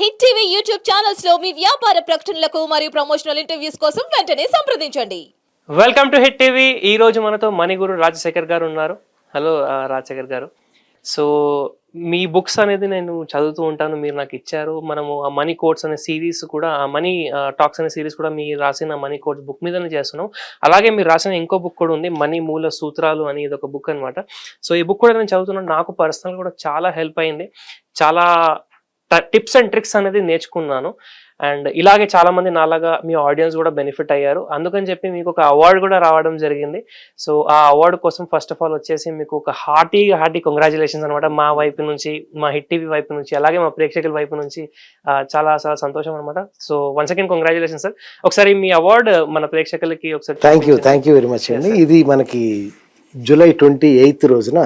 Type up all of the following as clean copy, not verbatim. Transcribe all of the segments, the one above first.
Hit TV YouTube channels లో మీ వ్యాపార ప్రకటనలకు మరియు ప్రమోషనల్ ఇంటర్వ్యూస్ కోసం వెంటనే సంప్రదించండి. Welcome to hit TV. ఈ రోజు మనతో మణిగురు రాజశేఖర్ గారు ఉన్నారు. హలో రాజశేఖర్ గారు. సో మీ బుక్స్ అనేది నేను చదువుతూ ఉంటాను, మీరు నాకు ఇచ్చారు. మనము ఆ మనీ కోట్స్ అనే సిరీస్ కూడా, ఆ మనీ టాక్స్ అనే సిరీస్ కూడా మీరు రాసిన మనీ కోట్స్ బుక్ మీదనే చేస్తున్నాం. అలాగే మీరు రాసిన ఇంకో బుక్ కూడా ఉంది, మనీ మూల సూత్రాలు అని, ఇది ఒక బుక్ అనమాట. సో ఈ బుక్ కూడా నేను చదువుతున్నాను. నాకు పర్సనల్ కూడా చాలా హెల్ప్ అయింది. చాలా టిప్స్ అండ్ ట్రిక్స్ అనేది నేర్చుకున్నాను. అండ్ ఇలాగే చాలా మంది నాలాగా మీ ఆడియన్స్ కూడా బెనిఫిట్ అయ్యారు. అందుకని చెప్పి మీకు ఒక అవార్డు కూడా రావడం జరిగింది. సో ఆ అవార్డు కోసం ఫస్ట్ ఆఫ్ ఆల్ వచ్చేసి మీకు ఒక హార్టీ కంగ్రాచులేషన్స్ అనమాట. మా వైపు నుంచి, మా హిట్ టీవీ వైపు నుంచి, అలాగే మా ప్రేక్షకుల వైపు నుంచి చాలా చాలా సంతోషం అనమాట. So once again congratulations sir. ఒకసారి మీ అవార్డు మన ప్రేక్షకులకి ఒకసారి. థ్యాంక్ యూ వెరీ మచ్ అండి. ఇది మనకి జూలై 28 రోజున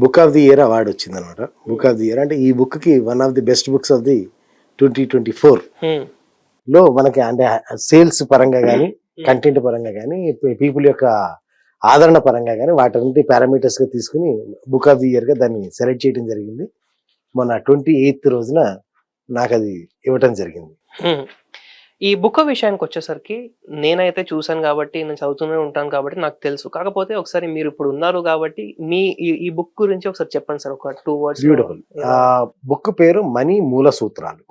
book of the year award వచ్చింది అనమాట. బుక్ ఆఫ్ ది ఇయర్ అంటే ఈ బుక్ కి one of the best books of the 2024 లో మనకి, అంటే సేల్స్ పరంగా కానీ, కంటెంట్ పరంగా కానీ, పీపుల్ యొక్క ఆదరణ పరంగా కానీ, వాటి పారామీటర్స్ గా తీసుకుని బుక్ ఆఫ్ ది ఇయర్ గా దాన్ని సెలెక్ట్ చేయడం జరిగింది. మొన్న 28 రోజున నాకు అది ఇవ్వటం జరిగింది. ఈ బుక్ విషయానికి వచ్చేసరికి నేనైతే చూసాను కాబట్టి, నేను చదువుతూనే ఉంటాను కాబట్టి నాకు తెలుసు. కాకపోతే ఒకసారి మీరు ఇప్పుడు ఉన్నారు కాబట్టి మీ ఈ బుక్ గురించి ఒకసారి చెప్పండి సార్, ఒక 2 words. బ్యూటిఫుల్. బుక్ పేరు మనీ మూల సూత్రాలు.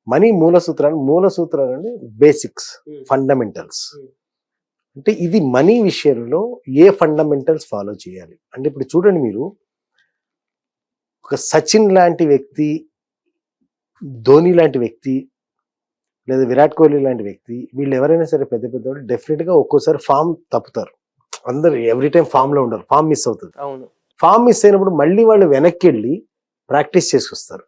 మనీ మూల సూత్రాలు అంటే బేసిక్స్, ఫండమెంటల్స్. అంటే ఇది మనీ విషయంలో ఏ ఫండమెంటల్స్ ఫాలో చేయాలి అంటే, ఇప్పుడు చూడండి, మీరు ఒక సచిన్ లాంటి వ్యక్తి, ధోని లాంటి వ్యక్తి, లేదా విరాట్ కోహ్లీ లాంటి వ్యక్తి, వీళ్ళు ఎవరైనా సరే పెద్ద పెద్దవాళ్ళు డెఫినెట్ గా ఒక్కోసారి ఫామ్ తప్పుతారు. అందరు ఎవ్రీ టైం ఫామ్ లో ఉండరు, ఫామ్ మిస్ అవుతుంది. అవును. ఫామ్ మిస్ అయినప్పుడు మళ్ళీ వాళ్ళు వెనక్కి వెళ్ళి ప్రాక్టీస్ చేసుకొస్తారు.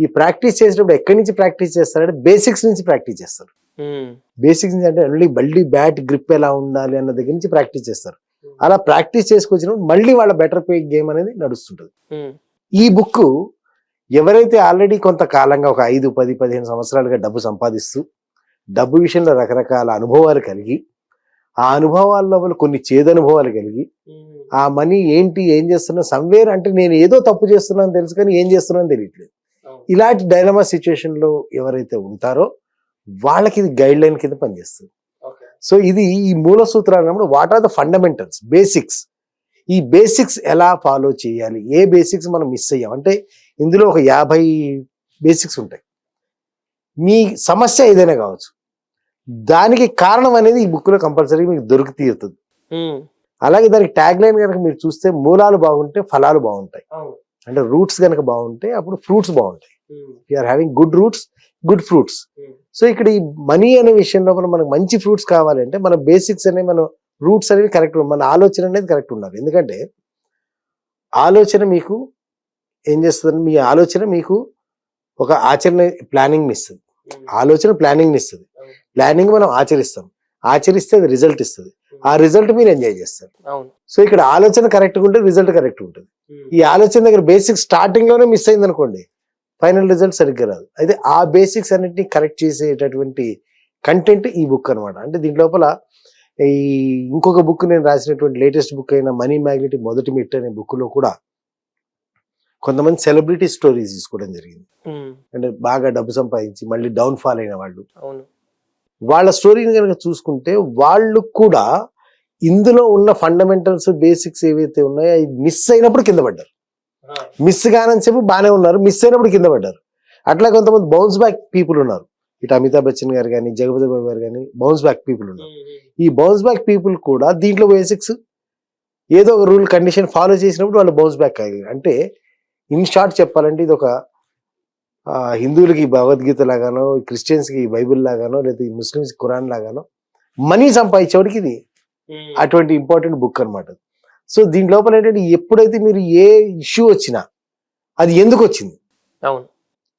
ఈ ప్రాక్టీస్ చేసేటప్పుడు ఎక్కడి నుంచి ప్రాక్టీస్ చేస్తారంటే బేసిక్స్ నుంచి ప్రాక్టీస్ చేస్తారు. బేసిక్స్ నుంచి అంటే మళ్ళీ బ్యాట్ గ్రిప్ ఎలా ఉండాలి అన్న దగ్గర నుంచి ప్రాక్టీస్ చేస్తారు. అలా ప్రాక్టీస్ చేసుకొచ్చినప్పుడు మళ్ళీ వాళ్ళ బెటర్ పే గేమ్ అనేది నడుస్తుంటది. ఈ బుక్ ఎవరైతే ఆల్రెడీ కొంతకాలంగా ఒక 5, 10, 15 సంవత్సరాలుగా డబ్బు సంపాదిస్తూ, డబ్బు విషయంలో రకరకాల అనుభవాలు కలిగి, ఆ అనుభవాల్లో కొన్ని చేదనుభవాలు కలిగి, ఆ మనీ ఏంటి, ఏం చేస్తున్నా సమ్వేర్, అంటే నేను ఏదో తప్పు చేస్తున్నాను తెలుసు కానీ ఏం చేస్తున్నాను తెలియట్లేదు, ఇలాంటి డైలమా సిచ్యువేషన్ లో ఎవరైతే ఉంటారో వాళ్ళకి ఇది గైడ్ లైన్ కింద పనిచేస్తుంది. సో ఇది ఈ మూల సూత్రాలు అన్నప్పుడు what are the fundamentals, basics. ఈ బేసిక్స్ ఎలా ఫాలో చేయాలి, ఏ బేసిక్స్ మనం మిస్ అయ్యాం అంటే, ఇందులో ఒక 50 బేసిక్స్ ఉంటాయి. మీ సమస్య ఏదైనా కావచ్చు, దానికి కారణం అనేది ఈ బుక్ లో కంపల్సరీ మీకు దొరికి తీరుతుంది. అలాగే దానికి ట్యాగ్ లైన్ కనుక మీరు చూస్తే, మూలాలు బాగుంటే ఫలాలు బాగుంటాయి. అంటే రూట్స్ కనుక బాగుంటే అప్పుడు ఫ్రూట్స్ బాగుంటాయి. You're having good roots, good fruits. So ఇక్కడ ఈ మనీ అనే విషయంలో మనకు మంచి ఫ్రూట్స్ కావాలంటే మన బేసిక్స్ అనేవి, మన రూట్స్ అనేవి కరెక్ట్, మన ఆలోచన అనేది కరెక్ట్ ఉండాలి. ఎందుకంటే ఆలోచన మీకు ఏం చేస్తుంది, మీ ఆలోచన మీకు ఒక ఆచరణ, ప్లానింగ్ ఇస్తుంది. ఆలోచన ప్లానింగ్ ఇస్తుంది. ప్లానింగ్ మనం ఆచరిస్తే అది రిజల్ట్ ఇస్తుంది. ఆ రిజల్ట్ మీరు ఎంజాయ్ చేస్తారు. సో ఇక్కడ ఆలోచన కరెక్ట్గా ఉంటే రిజల్ట్ కరెక్ట్ ఉంటుంది. ఈ ఆలోచన దగ్గర బేసిక్స్ స్టార్టింగ్ లోనే మిస్ అయింది అనుకోండి, ఫైనల్ రిజల్ట్ సరిగ్గా రాదు. అయితే ఆ బేసిక్స్ అన్నిటిని కరెక్ట్ చేసేటటువంటి కంటెంట్ ఈ బుక్ అనమాట. అంటే దీని లోపల ఈ ఇంకొక బుక్ నేను రాసినటువంటి లేటెస్ట్ బుక్ అయిన మనీ మ్యాగ్నెట్ మొదటి మెట్టు అనే బుక్ లో కూడా కొంతమంది సెలబ్రిటీ స్టోరీస్ తీసుకోవడం జరిగింది. అంటే బాగా డబ్బు సంపాదించి మళ్ళీ డౌన్ ఫాల్ అయిన వాళ్ళు, వాళ్ళ స్టోరీని కనుక చూసుకుంటే వాళ్ళు కూడా ఇందులో ఉన్న ఫండమెంటల్స్, బేసిక్స్ ఏవైతే ఉన్నాయో అవి మిస్ అయినప్పుడు కింద పడ్డారు. మిస్ కానని చెప్పి బాగానే ఉన్నారు, మిస్ అయినప్పుడు కింద పడ్డారు. అట్లా కొంతమంది బౌన్స్ బ్యాక్ పీపుల్ ఉన్నారు. ఇటు అమితాబ్ బచ్చన్ గారు కానీ, జగపతి బాబు గారు కానీ బౌన్స్ బ్యాక్ పీపుల్ ఉన్నారు. ఈ బౌన్స్ బ్యాక్ పీపుల్ కూడా దీంట్లో బేసిక్స్ ఏదో ఒక రూల్, కండిషన్ ఫాలో చేసినప్పుడు వాళ్ళు బౌన్స్ బ్యాక్ అయ్యారు. అంటే ఇన్ షార్ట్ చెప్పాలంటే ఇది ఒక హిందువులకి భగవద్గీత లాగానో, క్రిస్టియన్స్ కి బైబిల్ లాగానో, లేదా ముస్లిమ్స్ కి ఖురాన్ లాగానో మనీ సంపాదించేవాడికి ఇది అటువంటి ఇంపార్టెంట్ బుక్ అనమాట. సో దీని లోపల ఏంటంటే, ఎప్పుడైతే మీరు ఏ ఇష్యూ వచ్చినా అది ఎందుకు వచ్చింది,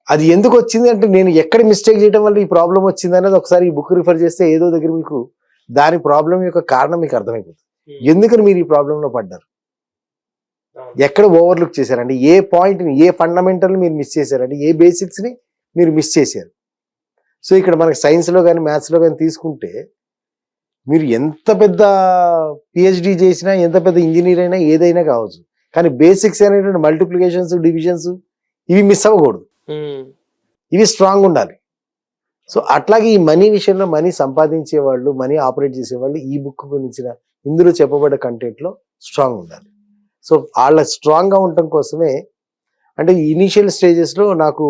అది ఎందుకు వచ్చింది అంటే, నేను ఎక్కడ మిస్టేక్ చేయడం వల్ల ఈ ప్రాబ్లం వచ్చింది అనేది ఒకసారి ఈ బుక్ రిఫర్ చేస్తే ఏదో దగ్గర మీకు దాని ప్రాబ్లం యొక్క కారణం మీకు అర్థమైపోతుంది. ఎందుకని మీరు ఈ ప్రాబ్లంలో పడ్డారు, ఎక్కడ ఓవర్లుక్ చేశారంటే, ఏ పాయింట్ని, ఏ ఫండమెంటల్ మీరు మిస్ చేశారంటే, ఏ బేసిక్స్ని మీరు మిస్ చేశారు. సో ఇక్కడ మనకి సైన్స్లో కానీ, మ్యాథ్స్లో కానీ తీసుకుంటే, మీరు ఎంత పెద్ద పిహెచ్డి చేసినా, ఎంత పెద్ద ఇంజనీర్ అయినా, ఏదైనా కావచ్చు, కానీ బేసిక్స్ అనేటువంటి మల్టిప్లికేషన్స్, డివిజన్స్ ఇవి మిస్ అవ్వకూడదు. ఇవి స్ట్రాంగ్ ఉండాలి. సో అట్లాగే ఈ మనీ విషయంలో మనీ సంపాదించే వాళ్ళు, మనీ ఆపరేట్ చేసేవాళ్ళు ఈ బుక్ గురించిన ఇందులో చెప్పబడ్డ కంటెంట్ లో స్ట్రాంగ్ ఉండాలి. సో వాళ్ళ స్ట్రాంగ్ గా ఉండటం కోసమే అంటే ఇనీషియల్ స్టేజెస్ లో నాకు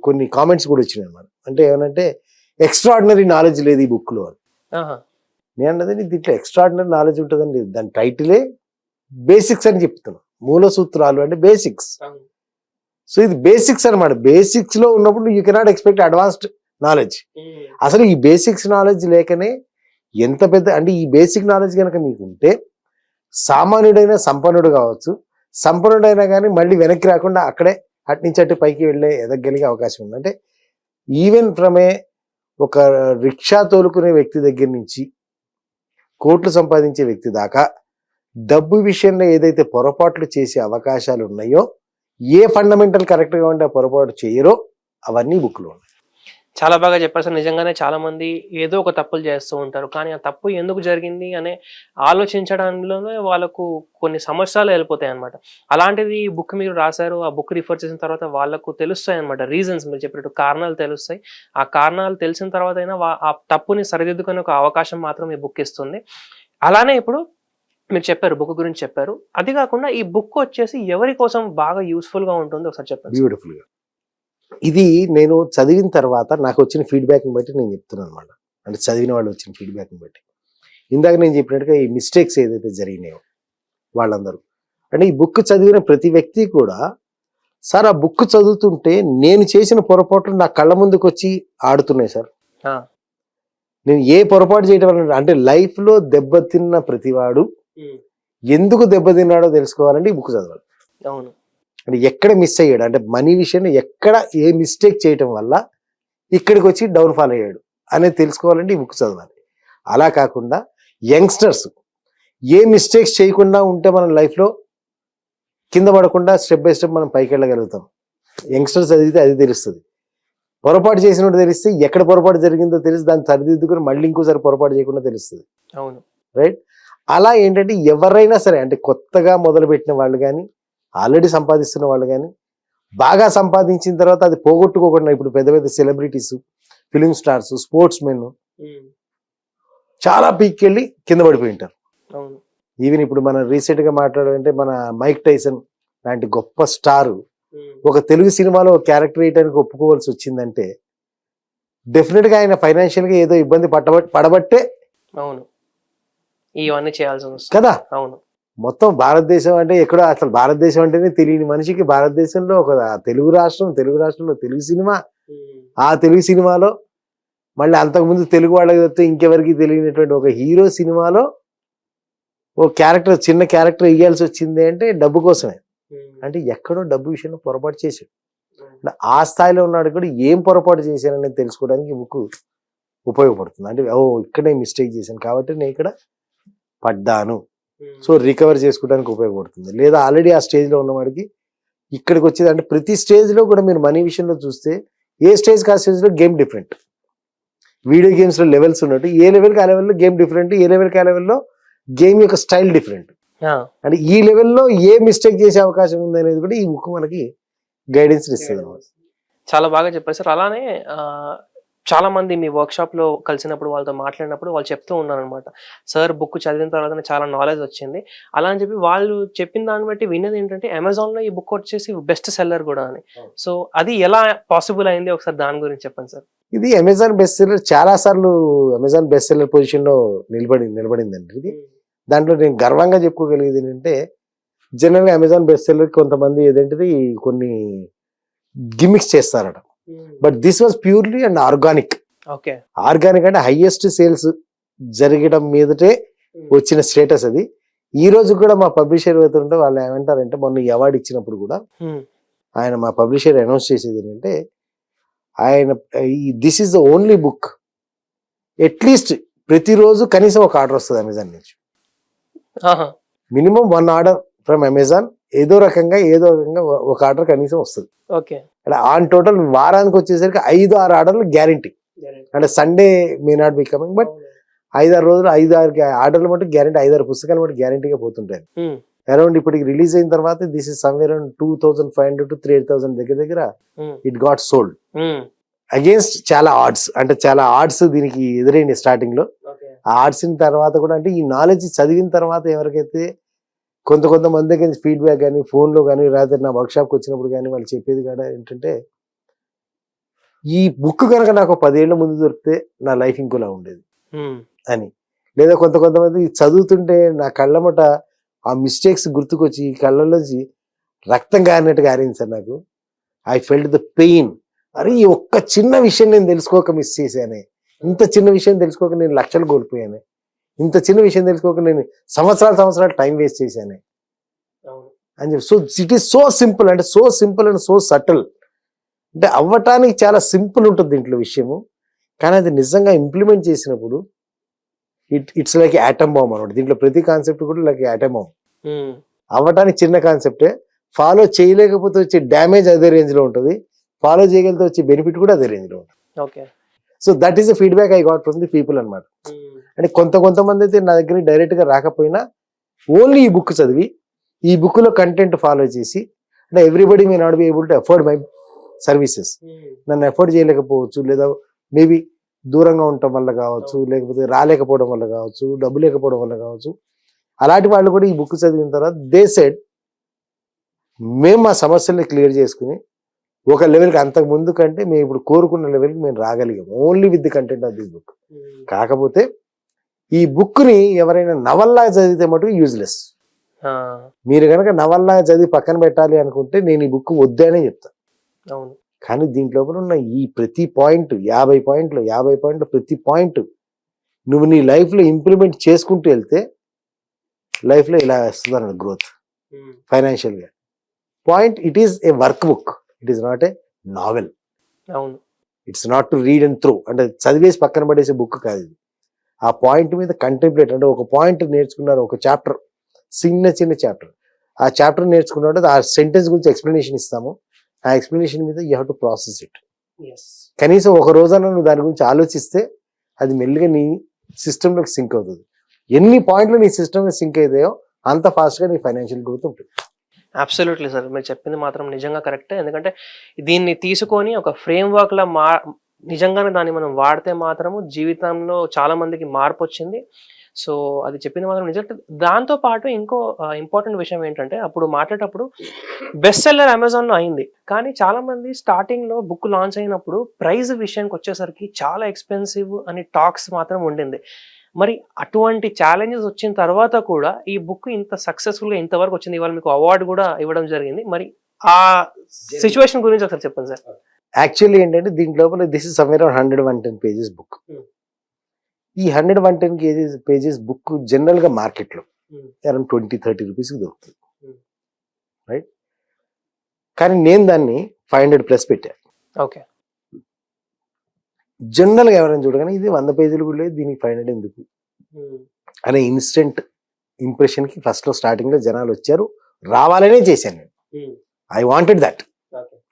కొన్ని కామెంట్స్ కూడా వచ్చినాయి అన్నమాట. అంటే ఏమనంటే ఎక్స్ట్రాడినరీ నాలెడ్జ్ లేదు ఈ బుక్ లో అని. ఆహా. నేను అన్నది దీంట్లో ఎక్స్ట్రాడినరీ నాలెడ్జ్ ఉంటుందని లేదు, దాని టైటిలే బేసిక్స్ అని చెప్తున్నాను. మూల సూత్రాలు అంటే బేసిక్స్. సో ఇది బేసిక్స్ అనమాట. బేసిక్స్ లో ఉన్నప్పుడు you cannot expect advanced knowledge. అసలు ఈ బేసిక్స్ నాలెడ్జ్ లేకనే ఎంత పెద్ద అంటే ఈ బేసిక్ నాలెడ్జ్ కనుక మీకు ఉంటే సామాన్యుడైనా సంపన్నుడు కావచ్చు, సంపన్నుడైనా కానీ మళ్ళీ వెనక్కి రాకుండా అక్కడే అట్నుంచి అటు పైకి వెళ్ళే ఎదగలిగే అవకాశం ఉంది. అంటే ఈవెన్ ఫ్రమ్ ఒక రిక్షా తోలుకునే వ్యక్తి దగ్గర నుంచి కోట్లు సంపాదించే వ్యక్తి దాకా డబ్బు విషయంలో ఏదైతే పొరపాట్లు చేసే అవకాశాలు ఉన్నాయో, ఏ ఫండమెంటల్ కరెక్ట్ గా ఉంటే ఆ పొరపాటు చేయరో అవన్నీ బుక్ లో ఉన్నాయి. చాలా బాగా చెప్పారు సార్. నిజంగానే చాలా మంది ఏదో ఒక తప్పులు చేస్తూ ఉంటారు, కానీ ఆ తప్పు ఎందుకు జరిగింది అనే ఆలోచించడంలోనే వాళ్ళకు కొన్ని సంవత్సరాలు వెళ్ళిపోతాయి అనమాట. అలాంటిది ఈ బుక్ మీరు రాశారు, ఆ బుక్ రిఫర్ చేసిన తర్వాత వాళ్ళకు తెలుస్తాయి అనమాట రీజన్స్. మీరు చెప్పినట్టు కారణాలు తెలుస్తాయి. ఆ కారణాలు తెలిసిన తర్వాత అయినా ఆ తప్పుని సరిదిద్దుకునే ఒక అవకాశం మాత్రం ఈ బుక్ ఇస్తుంది. అలానే ఇప్పుడు మీరు చెప్పారు, బుక్ గురించి చెప్పారు. అది కాకుండా ఈ బుక్ వచ్చేసి ఎవరి కోసం బాగా యూస్ఫుల్ గా ఉంటుంది ఒకసారి చెప్పండి. బ్యూటిఫుల్ గా ఇది నేను చదివిన తర్వాత నాకు వచ్చిన ఫీడ్బ్యాక్ని బట్టి నేను చెప్తున్నాను అనమాట. అంటే చదివిన వాళ్ళు వచ్చిన ఫీడ్బ్యాక్ని బట్టి. ఇందాక నేను చెప్పినట్టుగా ఈ మిస్టేక్స్ ఏదైతే జరిగినాయో వాళ్ళందరూ అంటే ఈ బుక్ చదివిన ప్రతి వ్యక్తి కూడా సార్ ఆ బుక్ చదువుతుంటే నేను చేసిన పొరపాట్లు నా కళ్ళ ముందుకు వచ్చి ఆడుతున్నాయి సార్. నేను ఏ పొరపాటు చేయడం వల్ల అంటే లైఫ్ లో దెబ్బతిన్న ప్రతివాడు ఎందుకు దెబ్బతిన్నాడో తెలుసుకోవాలంటే ఈ బుక్ చదవాలి. అవును. అంటే ఎక్కడ మిస్ అయ్యాడు, అంటే మనీ విషయంలో ఎక్కడ ఏ మిస్టేక్ చేయటం వల్ల ఇక్కడికి వచ్చి డౌన్ ఫాల్ అయ్యాడు అనేది తెలుసుకోవాలంటే ఈ బుక్ చదవాలి. అలా కాకుండా యంగ్స్టర్స్ ఏ మిస్టేక్స్ చేయకుండా ఉంటే మనం లైఫ్లో కింద పడకుండా స్టెప్ బై స్టెప్ మనం పైకి వెళ్ళగలుగుతాం. యంగ్స్టర్స్ చదివితే అది తెలుస్తుంది. పొరపాటు చేసినట్టు తెలిస్తే ఎక్కడ పొరపాటు జరిగిందో తెలిసి దాన్ని సరిదిద్దుకుని మళ్ళీ ఇంకోసారి పొరపాటు చేయకుండా తెలుస్తుంది. అవును. రైట్. అలా ఏంటంటే ఎవరైనా సరే అంటే కొత్తగా మొదలుపెట్టిన వాళ్ళు కానీ ఆల్రెడీ సంపాదిస్తున్న వాళ్ళు కానీ బాగా సంపాదించిన తర్వాత అది పోగొట్టుకోకుండా ఇప్పుడు పెద్ద పెద్ద celebrities, film stars, sports men చాలా పీక్కి వెళ్ళి కింద పడిపోయి ఉంటారు. ఈవెన్ ఇప్పుడు మనం రీసెంట్ గా మాట్లాడాలంటే మన మైక్ టైసన్ లాంటి గొప్ప స్టార్ ఒక తెలుగు సినిమాలో ఒక క్యారెక్టర్ వేయడానికి ఒప్పుకోవాల్సి వచ్చిందంటే డెఫినెట్ గా ఆయన ఫైనాన్షియల్ గా ఏదో ఇబ్బంది పడబట్టే అవును ఇవన్నీ చేయాల్సి వస్తుంది కదా. అవును. మొత్తం భారతదేశం అంటే ఎక్కడో అసలు భారతదేశం అంటేనే తెలియని మనిషికి భారతదేశంలో ఒక తెలుగు రాష్ట్రంలో తెలుగు సినిమా, ఆ తెలుగు సినిమాలో మళ్ళీ అంతకుముందు తెలుగు వాళ్ళకి తప్పితే ఇంకెవరికి తెలియనటువంటి ఒక హీరో సినిమాలో ఓ క్యారెక్టర్, చిన్న క్యారెక్టర్ ఇవ్వాల్సి వచ్చింది అంటే డబ్బు కోసమే. అంటే ఎక్కడో డబ్బు విషయంలో పొరపాటు చేశాడు. ఆ స్థాయిలో ఉన్నాడు కూడా ఏం పొరపాటు చేశాననేది తెలుసుకోవడానికి ఈ బుక్ ఉపయోగపడుతుంది. అంటే ఇక్కడే మిస్టేక్ చేశాను కాబట్టి నేను ఇక్కడ పడ్డాను, సో రికవర్ చేసుకోవడానికి ఉపయోగపడుతుంది. లేదా ఆల్రెడీ ఆ స్టేజ్లో ఉన్నవాడికి ఇక్కడికి వచ్చేది అంటే ప్రతి స్టేజ్లో కూడా మీరు మనీ విషయంలో చూస్తే ఏ స్టేజ్కి ఆ స్టేజ్లో గేమ్ డిఫరెంట్. వీడియో గేమ్స్లో లెవెల్స్ ఉన్నట్టు ఏ లెవెల్కి ఆ లెవెల్లో గేమ్ డిఫరెంట్, ఏ లెవెల్కి ఆ లెవెల్లో గేమ్ యొక్క స్టైల్ డిఫరెంట్. అంటే ఈ లెవెల్లో ఏ మిస్టేక్ చేసే అవకాశం ఉంది అనేది కూడా ఈ బుక్ మనకి గైడెన్స్ ఇస్తుంది అన్నమాట. చాలా బాగా చెప్పారు సార్. అలానే చాలా మంది మీ వర్క్ షాప్ లో కలిసినప్పుడు వాళ్ళతో మాట్లాడినప్పుడు వాళ్ళు చెప్తూ ఉన్నారు అనమాట, సార్ బుక్ చదివిన తర్వాత చాలా నాలెడ్జ్ వచ్చింది అలా అని చెప్పి. వాళ్ళు చెప్పిన దాన్ని బట్టి విన్నది ఏంటంటే అమెజాన్ లో ఈ బుక్ వచ్చేసి బెస్ట్ సెల్లర్ కూడా అని. సో అది ఎలా పాసిబుల్ అయింది, ఒకసారి దాని గురించి చెప్పండి సార్. ఇది అమెజాన్ బెస్ట్ సెల్లర్, చాలా సార్లు అమెజాన్ బెస్ట్ సెల్లర్ పొజిషన్ లో నిలబడిందండి ఇది. దాంట్లో నేను గర్వంగా చెప్పుకోగలిగేది ఏంటంటే జనరల్గా అమెజాన్ బెస్ట్ సెల్లర్ కొంతమంది ఏదంటే కొన్ని గిమిక్స్ చేస్తారట, but this was purely and organic. Organic అంటే హైయెస్ట్ సేల్స్ జరగడం మీదటే వచ్చిన స్టేటస్ అది. ఈ రోజు కూడా మా పబ్లిషర్ అవుతుంటే వాళ్ళు ఏమంటారంటే మొన్న ఈ అవార్డు ఇచ్చినప్పుడు కూడా ఆయన మా పబ్లిషర్ అనౌన్స్ చేసేది ఏంటంటే ఆయన this is the only book at least ప్రతిరోజు కనీసం ఒక ఆర్డర్ వస్తుంది అమెజాన్ నుంచి. మినిమం 1 ఆర్డర్ ఫ్రమ్ అమెజాన్ ఏదో రకంగా ఒక ఆర్డర్ కనీసం వస్తుంది. అంటే ఆన్ టోటల్ వారానికి వచ్చేసరికి 5-6 ఆర్డర్లు గ్యారంటీ. అంటే Sunday may not be coming, but 5-6 రోజులు 5-6 ఆర్డర్లు మటు గ్యారంటీ, 5-6 పుస్తకాలు మటు గ్యారంటీగా పోతుంటాయి. అరౌండ్ ఇప్పటికి రిలీజ్ అయిన తర్వాత this is somewhere around 2500 to 3000 దగ్గర ఇట్ గాట్ సోల్డ్. అగేన్స్ట్ చాలా ఆర్డ్స్, అంటే చాలా ఆర్డ్స్ దీనికి ఎదురైంది స్టార్టింగ్ లో. ఆ ఆర్డ్స్ తర్వాత కూడా అంటే ఈ నాలెడ్జ్ చదివిన తర్వాత ఎవరికైతే కొంతమంది దగ్గర నుంచి ఫీడ్బ్యాక్ కానీ ఫోన్లో కానీ లేదా నా వర్క్షాప్కి వచ్చినప్పుడు కానీ వాళ్ళు చెప్పేది కూడా ఏంటంటే, ఈ బుక్ కనుక నాకు 10 ఏళ్ల ముందు దొరికితే నా లైఫ్ ఇంకోలా ఉండేది అని. లేదా కొంతమంది చదువుతుంటే నా కళ్ళమట ఆ మిస్టేక్స్ గుర్తుకొచ్చి కళ్ళలోంచి రక్తం కారినట్టు కారింది సార్ నాకు. I felt the pain. అరే ఈ ఒక్క చిన్న విషయం నేను తెలుసుకోక మిస్ చేశానే, ఇంత చిన్న విషయం తెలుసుకోక నేను లక్షలు కోల్పోయానే, ఇంత చిన్న విషయం తెలుసుకోక నేను సంవత్సరాలు టైం వేస్ట్ చేశానే అని చెప్పి. So it is so simple, అంటే so simple and so subtle. అంటే అవ్వటానికి చాలా సింపుల్ ఉంటుంది దీంట్లో విషయము, కానీ అది నిజంగా ఇంప్లిమెంట్ చేసినప్పుడు ఇట్స్ లైక్ యాటమ్ బాంబ్ అనమాట. దీంట్లో ప్రతి కాన్సెప్ట్ కూడా లైక్ యాటమ్ బాంబ్. అవ్వటానికి చిన్న కాన్సెప్టే, ఫాలో చేయలేకపోతే వచ్చే డ్యామేజ్ అదే రేంజ్ లో ఉంటుంది, ఫాలో చేయగలిగితే వచ్చే బెనిఫిట్ కూడా అదే రేంజ్ లో ఉంటుంది. So that is the feedback I got from the people అనమాట. అంటే కొంతమంది అయితే నా దగ్గర డైరెక్ట్ గా రాకపోయినా ఓన్లీ ఈ బుక్ చదివి ఈ బుక్ లో కంటెంట్ ఫాలో చేసి, అంటే everybody may not be able to afford my services, నన్ను అఫోర్డ్ చేయలేకపోవచ్చు, లేదా మేబీ దూరంగా ఉండటం వల్ల కావచ్చు, లేకపోతే రాలేకపోవడం వల్ల కావచ్చు, డబ్బు లేకపోవడం వల్ల కావచ్చు. అలాంటి వాళ్ళు కూడా ఈ బుక్ చదివిన తర్వాత దే సెడ్ మేము మా సమస్యల్ని క్లియర్ చేసుకుని ఒక లెవెల్కి, అంతకు ముందు కంటే మేము ఇప్పుడు కోరుకున్న లెవెల్కి మేము రాగలిగాం only with the content of this book. కాకపోతే ఈ బుక్ ని ఎవరైనా నవల్లా చదివితే మటుకు యూజ్లెస్. మీరు కనుక నవల్లా చదివి పక్కన పెట్టాలి అనుకుంటే నేను ఈ బుక్ వద్దే చెప్తాను. కానీ దీంట్లో ఉన్న ఈ ప్రతి పాయింట్ 50 పాయింట్లు ప్రతి పాయింట్ నువ్వు నీ లైఫ్ లో ఇంప్లిమెంట్ చేసుకుంటూ వెళ్తే లైఫ్ లో ఇలా వస్తుంది అన్నమాట గ్రోత్ ఫైనాన్షియల్ గా. Point, it is a work book, it is not a novel. It's not to read and throw, అంటే చదివేసి పక్కన పడేసే బుక్ కాదు ఇది. ఆ పాయింట్ మీద కంటెంప్లేట్, అంటే ఒక పాయింట్ నేర్చుకున్నారు, ఒక చాప్టర్, చిన్న చాప్టర్, ఆ చాప్టర్ నేర్చుకున్నట్టు ఆ సెంటెన్స్ గురించి ఎక్స్ప్లెనేషన్ ఇస్తాము. ఆ ఎక్స్ప్లెనేషన్ మీద you have to process it. కనీసం ఒక రోజున నువ్వు దాని గురించి ఆలోచిస్తే అది మెల్లిగా నీ సిస్టంలోకి సింక్ అవుతుంది. ఎన్ని పాయింట్లు నీ సిస్టమ్ సింక్ అవుతాయో అంత ఫాస్ట్ గా నీ ఫైనాన్షియల్ గ్రోత్ ఉంటుంది. అబ్సల్యూట్లీ సార్, మీరు చెప్పింది మాత్రం నిజంగా కరెక్టే. ఎందుకంటే దీన్ని తీసుకొని ఒక ఫ్రేమ్ వర్క్ లా నిజంగానే దాన్ని మనం వాడితే మాత్రము జీవితంలో చాలా మందికి మార్పు వచ్చింది. సో అది చెప్పింది మాత్రం నిజం. దాంతో పాటు ఇంకో ఇంపార్టెంట్ విషయం ఏంటంటే, అప్పుడు మాట్లాడేటప్పుడు బెస్ట్ సెల్లర్ అమెజాన్ లో అయింది, కానీ చాలా మంది స్టార్టింగ్ లో బుక్ లాంచ్ అయినప్పుడు ప్రైస్ విషయానికి వచ్చేసరికి చాలా ఎక్స్పెన్సివ్ అని టాక్స్ మాత్రం ఉండింది. మరి అటువంటి ఛాలెంజెస్ వచ్చిన తర్వాత కూడా ఈ బుక్ ఇంత సక్సెస్ఫుల్ గా ఇంతవరకు వచ్చింది. ఇవాళ మీకు అవార్డు కూడా ఇవ్వడం జరిగింది. మరి ఆ సిచ్యువేషన్ గురించి ఒకసారి చెప్పండి సార్. యాక్చువల్లీ ఏంటంటే దీంట్లో this is somewhere 110 pages book. ఈ 110 పేజెస్ బుక్ జనరల్ గా మార్కెట్ లో అరౌండ్ 20-30 రూపీస్ దొరుకుతుంది, రైట్? కానీ నేను దాన్ని 500+ పెట్టాను. ఓకే. జనరల్ గా ఎవరైనా చూడగానే ఇది 100 పేజీలు కూడా లేదు, దీనికి 500 ఎందుకు అనే ఇన్స్టెంట్ ఇంప్రెషన్ కి ఫస్ట్ లో స్టార్టింగ్ లో జనాలు వచ్చారు. రావాలనే చేశాను నేను. ఐ వాంటెడ్ దట్,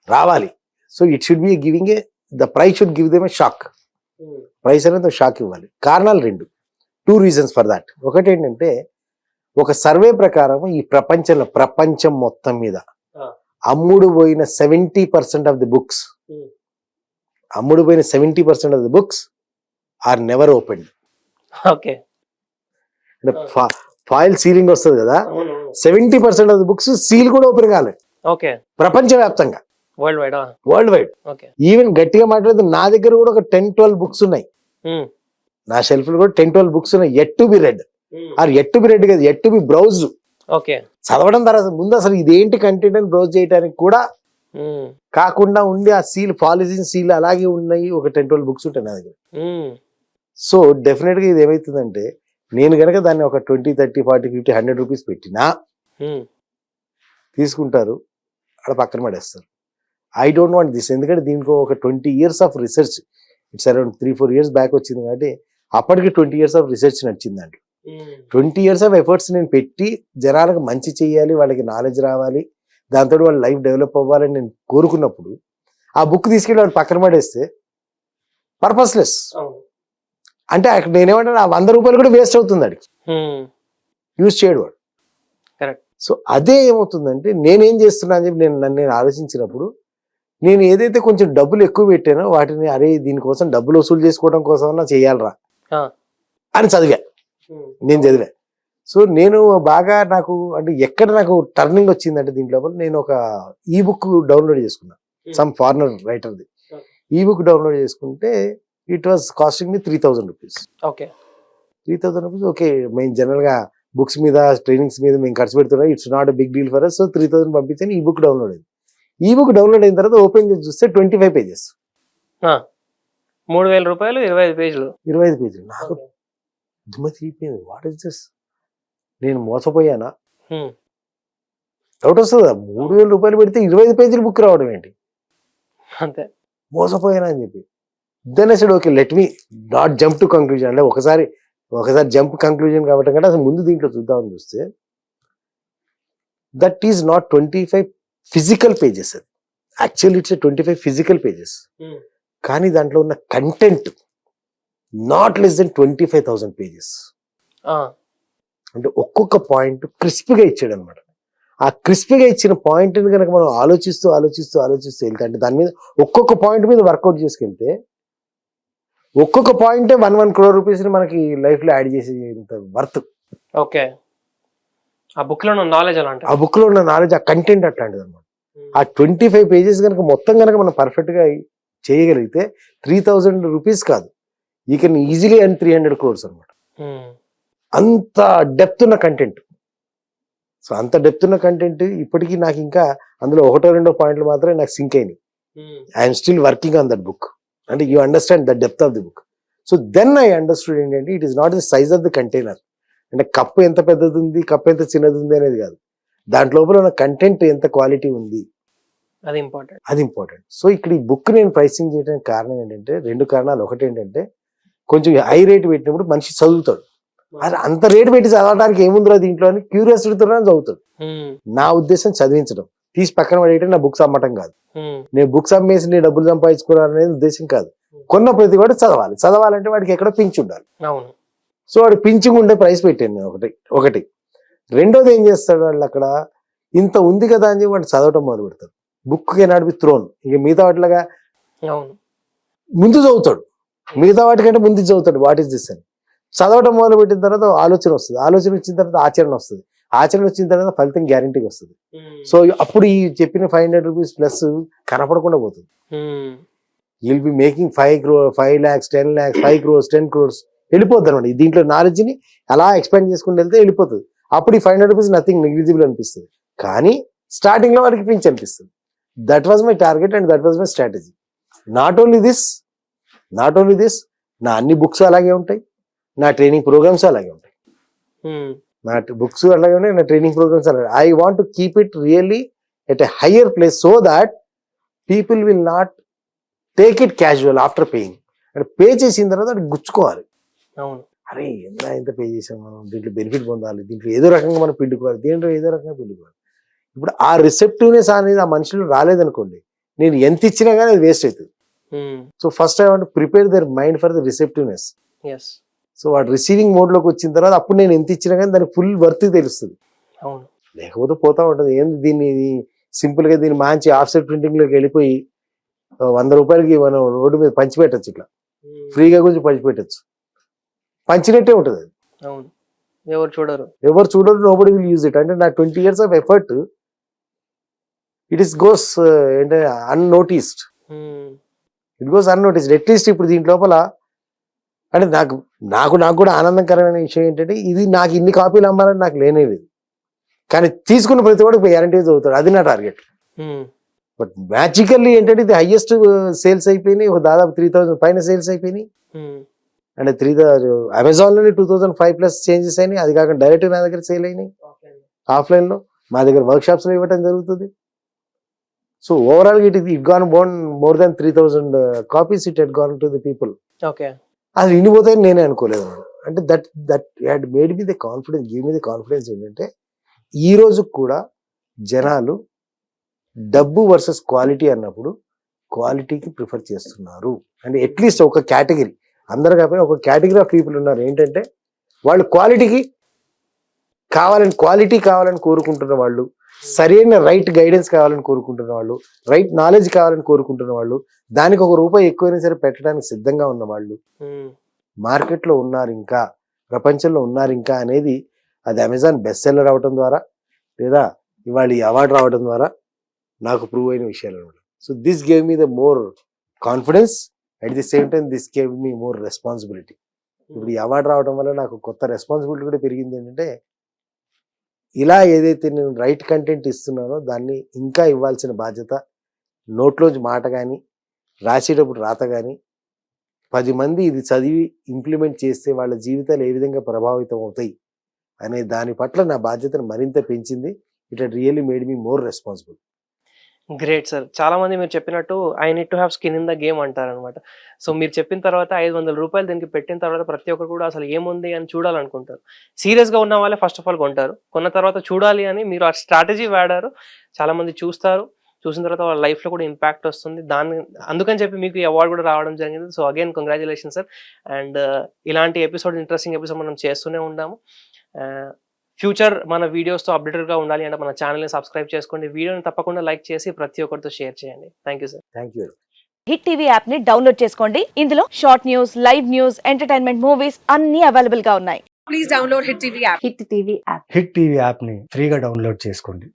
రావాలి. So it should be giving the price should give them A shock. Price అనేది షాక్ ఇవ్వాలి. కారణాలు 2 రీజన్స్ ఫర్ దాట్. ఒకటి ఏంటంటే, ఒక సర్వే ప్రకారం ఈ ప్రపంచం మొత్తం మీద అమ్ముడు పోయిన 70% ఆఫ్ ది బుక్స్, అమ్ముడుపోయిన 70% of the books are never opened. Okay. అంటే ఫాయిల్ సీలింగ్ వస్తుంది కదా, 70% ఆఫ్ ది బుక్స్ సీల్ కూడా ఓపెన్ కాలేదు. ఓకే. ప్రపంచవ్యాప్తంగా, వరల్డ్ వైడ్. ఈవెన్ గట్టిగా మాట్లాడితే నా దగ్గర కూడా ఒక 10-12 బుక్స్ ఉన్నాయి. నా షెల్ఫ్ లో కూడా 10-12 బుక్స్ ఉన్నాయి. Yet to be read, or yet to be read కాదు, yet to be browse. Okay. చదవడం తర్వాత ముందు అసలు ఇదేంటి కంటెంట్ అని బ్రౌజ్ చేయడానికి కూడా కాకుండా ఉండి ఆ సీల్, పాలిజిన్ సీల్ అలాగే ఉన్నాయి. ఒక 10-12 బుక్స్ ఉంటాయి నా దగ్గర. సో డెఫినెట్ గా ఇది ఏమైతుందంటే, నేను కనుక దాన్ని ఒక 20, 30, 40, 50, 100 రూపీస్ పెట్టినా తీసుకుంటారు, అక్కడ పక్కన పడేస్తారు. I don't want this. ఎందుకంటే దీనికి ఒక 20 years of research, it's around 3-4 years back వచ్చింది కాబట్టి అప్పటికి 20 years ఆఫ్ రిసెర్చ్ నడిచింది. దాంట్లో 20 years ఆఫ్ ఎఫర్ట్స్ నేను పెట్టి జనాలకు మంచి చేయాలి, వాళ్ళకి నాలెడ్జ్ రావాలి, దాంతో వాళ్ళ లైఫ్ డెవలప్ అవ్వాలని నేను కోరుకున్నప్పుడు ఆ బుక్ తీసుకెళ్ళి వాడు పక్కన పడేస్తే పర్పస్లెస్. అంటే అక్కడ నేనేమంటాను, ఆ 100 రూపాయలు కూడా వేస్ట్ అవుతుంది, అడిగి యూజ్ చేయడు వాడు. సో అదే ఏమవుతుందంటే, నేనేం చేస్తున్నా అని చెప్పి నేను ఆలోచించినప్పుడు, నేను ఏదైతే కొంచెం డబ్బులు ఎక్కువ పెట్టానో వాటిని అరే దీనికోసం డబ్బులు వసూలు చేసుకోవడం కోసం చేయాలరా ఆ. అని చదివా. నేను చదివా. సో నేను బాగా నాకు అంటే ఎక్కడ నాకు టర్నింగ్ వచ్చిందంటే దీంట్లో నేను ఒక ఈ బుక్ డౌన్లోడ్ చేసుకున్నా, సమ్ ఫారినర్ రైటర్ది ఈ బుక్ డౌన్లోడ్ చేసుకుంటే it was costing me 3,000 rupees. Okay 3,000 rupees. Okay, మేము జనరల్ గా బుక్స్ మీద ట్రైనింగ్స్ మీద మేము ఖర్చు పెడుతున్నాం, it's not big deal for us. So 3,000 పంపించాను. ఈ బుక్ డౌన్లోడ్ అయింది. ఈ బుక్ డౌన్లోడ్ అయిన తర్వాత ఓపెన్ చేసి చూస్తే 25 పేజెస్, 3,000 రూపాయలు 25 పేజీలు. 25 పేజీలు. నాకు దుమ్మ తీరిపోయింది. What is this? నేను మోసపోయానా? డౌట్ వస్తుందా? 3,000 రూపాయలు పెడితే 25 పేజీలు బుక్ రావడం ఏంటి? అంతే, మోసపోయానా అని చెప్పి then I said okay let me not jump to conclusion. అంటే ఒకసారి జంప్ కంక్లూజన్ కాబట్టి కంటే అసలు ముందు దీంట్లో చూద్దామని చూస్తే that is not 25 physical pages. అది యాక్చువల్లీ ఇట్స్ 25 ఫిజికల్ పేజెస్. కానీ దాంట్లో ఉన్న content not less than 25,000 pages. అంటే ఒక్కొక్క పాయింట్ క్రిస్ప్గా ఇచ్చాడు అనమాట. ఆ క్రిస్ప్గా ఇచ్చిన పాయింట్ని కనుక మనం ఆలోచిస్తూ వెళ్తే, అంటే దాని మీద ఒక్కొక్క పాయింట్ మీద వర్కౌట్ చేసుకెళ్తే ఒక్కొక్క పాయింటే 1 crore రూపీస్ మనకి లైఫ్ లో యాడ్ చేసేంత వర్త్. ఓకే, ఆ బుక్ లో ఉన్న నాలెడ్జ్ అలాంటి, ఆ బుక్ లో ఉన్న నాలెడ్జ్, ఆ కంటెంట్ అట్లాంటిది అనమాట. ఆ 25 పేజెస్ కనుక మొత్తం కనుక మనం పర్ఫెక్ట్ గా చేయగలిగితే 3,000 రూపీస్ కాదు, you can easily and 300 crores అనమాట. అంత డెప్త్ ఉన్న కంటెంట్. సో అంత డెప్త్ ఉన్న కంటెంట్ ఇప్పటికీ నాకు ఇంకా అందులో 1-2 పాయింట్లు మాత్రమే నాకు సింక్ అయినాయి. I'm still working on that book. అంటే you understand the depth of the book. So then I understood ఏంటంటే it is not the size of the container. అంటే కప్పు ఎంత పెద్దది ఉంది, కప్పు ఎంత చిన్నది ఉంది అనేది కాదు, దాంట్ లోపల ఉన్న కంటెంట్ ఎంత క్వాలిటీ ఉంది, అది ఇంపార్టెంట్. సో ఇక్కడ ఈ బుక్ నేను ప్రైసింగ్ చేయడానికి కారణం ఏంటంటే 2 కారణాలు. ఒకటి ఏంటంటే కొంచెం హై రేట్ పెట్టినప్పుడు మనిషి చదువుతాడు. అది అంత రేటు పెట్టి చదవడానికి ఏముందిరా దీంట్లో అని క్యూరియాసిటీతో చదువుతాడు. నా ఉద్దేశం చదివించడం, తీసి పక్కన పడేయటం, నా బుక్స్ అమ్మటం కాదు. నేను బుక్స్ అమ్మేసి నేను డబ్బులు సంపాదించుకోవాలనేది ఉద్దేశం కాదు. కొన్న ప్రతి కూడా చదవాలంటే వాడికి ఎక్కడో పింఛ్ ఉండాలి. సో వాడు పింఛింగ్ ఉండే ప్రైస్ పెట్టాను నేను ఒకటి. రెండోది ఏం చేస్తాడు, వాళ్ళు అక్కడ ఇంత ఉంది కదా అని చెప్పి వాడు చదవటం మొదలు పెడతాడు. Book cannot be throne. ఇక మిగతా వాటిలాగా ముందు చదువుతాడు, మిగతా వాటికంటే ముందు చదువుతాడు వాట్ ఈస్ దిస్ అని. చదవటం మొదలు పెట్టిన తర్వాత ఆలోచన వస్తుంది, ఆలోచన వచ్చిన తర్వాత ఆచరణ వస్తుంది, ఆచరణ వచ్చిన తర్వాత ఫలితం గ్యారంటీగా వస్తుంది. సో అప్పుడు ఈ చెప్పిన 500 రూపీస్ ప్లస్ కనపడకుండా పోతుంది. Will be making 5 lakhs 10 lakhs 5 crores 10 crores వెళ్ళిపోద్ది అనమాట. దీంట్లో నాలెడ్జ్ ని అలా ఎక్స్పాండ్ చేసుకుంటూ వెళ్తే వెళ్ళిపోతుంది. అప్పుడు ఈ 500 రూపీస్ నథింగ్, నెగ్లిజిబుల్ అనిపిస్తుంది. కానీ స్టార్టింగ్ లో వాడికి పింఛ్ అనిపిస్తుంది. That was my target and that was my strategy. Not only this, నా అన్ని బుక్స్ అలాగే ఉంటాయి, నా ట్రైనింగ్ ప్రోగ్రామ్స్ అలాగే ఉంటాయి. నా బుక్స్ అలాగే ఉన్నాయి, నా ట్రైనింగ్ ప్రోగ్రామ్స్ అలాగే. I want to keep it really at a higher place so that people will not take it casual after paying. అంటే పే చేసిన తర్వాత అది గుచ్చుకోవాలి. అరే ఎంత పే చేసాం మనం, దీంట్లో బెనిఫిట్ పొందాలి, దీంట్లో ఏదో రకంగా మనం పిండుకోవాలి, దీంట్లో ఏదో రకంగా పిండుకోవాలి. ఇప్పుడు ఆ రిసెప్టివ్నెస్ అనేది ఆ మనుషులు రాలేదనుకోండి, నేను ఎంత ఇచ్చినా కానీ అది వేస్ట్ అవుతుంది. So first I want prepare their mind for the receptiveness. So వాడు రిసీవింగ్ మోడ్ లోకి వచ్చిన తర్వాత అప్పుడు నేను ఎంత ఇచ్చినా కానీ దానికి ఫుల్ వర్త్ తెలుస్తుంది. లేకపోతే పోతా ఉంటది. ఏంది దీన్ని సింపుల్ గా దీన్ని మంచి ఆఫ్సెట్ ప్రింటింగ్ లోకి వెళ్ళిపోయి 100 రూపాయలకి మనం రోడ్డు మీద పంచిపెట్టచ్చు, ఇట్లా ఫ్రీగా కొంచెం పంచిపెట్టచ్చు, పంచినట్టే ఉంటుంది అది. ఎవరు చూడరు, నోబడి విల్ యూజ్ ఇట్. అంటే నా 20 years of effort it is goes అంటే అన్నోటిస్డ్. అట్లీస్ట్ ఇప్పుడు దీంట్ లోపల అంటే నాకు కూడా ఆనందకరమైన విషయం ఏంటంటే ఇది నాకు ఇన్ని కాపీలు అమ్మాలని నాకు లేనే లేదు, కానీ తీసుకున్న ప్రతి వాడికి గ్యారంటీగా చదువుతాడు. అది నా టార్గెట్. బట్ మ్యాజికల్లీ ఏంటంటే ఇది హైయెస్ట్ సేల్స్ అయిపోయినాయి, దాదాపు 3,000 పైన సేల్స్ అయిపోయినాయి. అంటే 3,000 అమెజాన్ లోనే 2,005 ప్లస్ చేంజెస్ అయినాయి. అది కాకుండా డైరెక్ట్ నా దగ్గర సేల్ అయినాయి, ఆఫ్లైన్ లో మా దగ్గర వర్క్ షాప్స్ లో ఇవ్వటం జరుగుతుంది. So overall it gone bone more than 3,000 copies it head gone to the people. అది వినిపోతాయని నేనే అనుకోలేదు. అంటే that had made me the confidence, give me the confidence ఏంటంటే ఈ రోజు కూడా జనాలు డబ్బు వర్సెస్ క్వాలిటీ అన్నప్పుడు క్వాలిటీకి ప్రిఫర్ చేస్తున్నారు. అంటే అట్లీస్ట్ ఒక కేటగిరీ, అందరు కాకపోయినా ఒక కేటగిరీ ఆఫ్ పీపుల్ ఉన్నారు ఏంటంటే వాళ్ళు క్వాలిటీ కావాలని కోరుకుంటున్న వాళ్ళు, సరైన రైట్ గైడెన్స్ కావాలని కోరుకుంటున్న వాళ్ళు, రైట్ నాలెడ్జ్ కావాలని కోరుకుంటున్న వాళ్ళు, దానికి ₹1 ఎక్కువైనా సరే పెట్టడానికి సిద్ధంగా ఉన్న వాళ్ళు మార్కెట్లో ఉన్నారు ఇంకా, ప్రపంచంలో ఉన్నారు ఇంకా అనేది అది అమెజాన్ బెస్ట్ సెల్లర్ అవడం ద్వారా లేదా ఇవాళ ఈ అవార్డు రావడం ద్వారా నాకు ప్రూవ్ అయిన విషయాలు అనమాట. So this gave me the more confidence, at the same time this gave me more responsibility. ఇప్పుడు ఈ అవార్డు రావడం వల్ల నాకు కొత్త రెస్పాన్సిబిలిటీ కూడా పెరిగింది. ఏంటంటే ఇలా ఏదైతే నేను రైట్ కంటెంట్ ఇస్తున్నానో దాన్ని ఇంకా ఇవ్వాల్సిన బాధ్యత, నోట్లోంచి మాట కానీ రాసేటప్పుడు రాత కానీ 10 మంది ఇది చదివి ఇంప్లిమెంట్ చేస్తే వాళ్ళ జీవితాలు ఏ విధంగా ప్రభావితం అవుతాయి అనే దాని పట్ల నా బాధ్యతను మరింత పెంచింది. It had really made me more responsible. Great sir. చాలా మంది మీరు చెప్పినట్టు I need to have skin in the game అంటారనమాట. సో మీరు చెప్పిన తర్వాత ₹500 దీనికి పెట్టిన తర్వాత ప్రతి ఒక్కరు కూడా అసలు ఏముంది అని చూడాలనుకుంటారు. సీరియస్గా ఉన్న వాళ్ళే ఫస్ట్ ఆఫ్ ఆల్ కొంటారు. కొన్న తర్వాత చూడాలి అని మీరు ఆ స్ట్రాటజీ వాడారు. చాలా మంది చూస్తారు, చూసిన తర్వాత వాళ్ళ లైఫ్లో కూడా ఇంపాక్ట్ వస్తుంది. దాన్ని అందుకని చెప్పి మీకు ఈ అవార్డు కూడా రావడం జరిగింది. So again congratulation sir. And ఇలాంటి ఎపిసోడ్, ఇంట్రెస్టింగ్ ఎపిసోడ్ మనం చేస్తూనే ఉంటాము. ఫ్యూచర్ మన వీడియోస్తో అప్డేటెడ్గా ఉండాలి అంటే మన ఛానల్ని సబ్స్క్రైబ్ చేసుకోండి. వీడియోని తప్పకుండా లైక్ చేసి ప్రతి ఒక్కరితో షేర్ చేయండి. Thank you sir. Thank you. Hit TV app ని డౌన్లోడ్ చేసుకోండి. ఇందులో short news, live news, entertainment movies అన్ని అవైలబుల్ గా ఉన్నాయి. Please download Hit TV app. Hit TV app. Hit TV యాప్ని ఫ్రీగా డౌన్లోడ్ చేసుకోండి.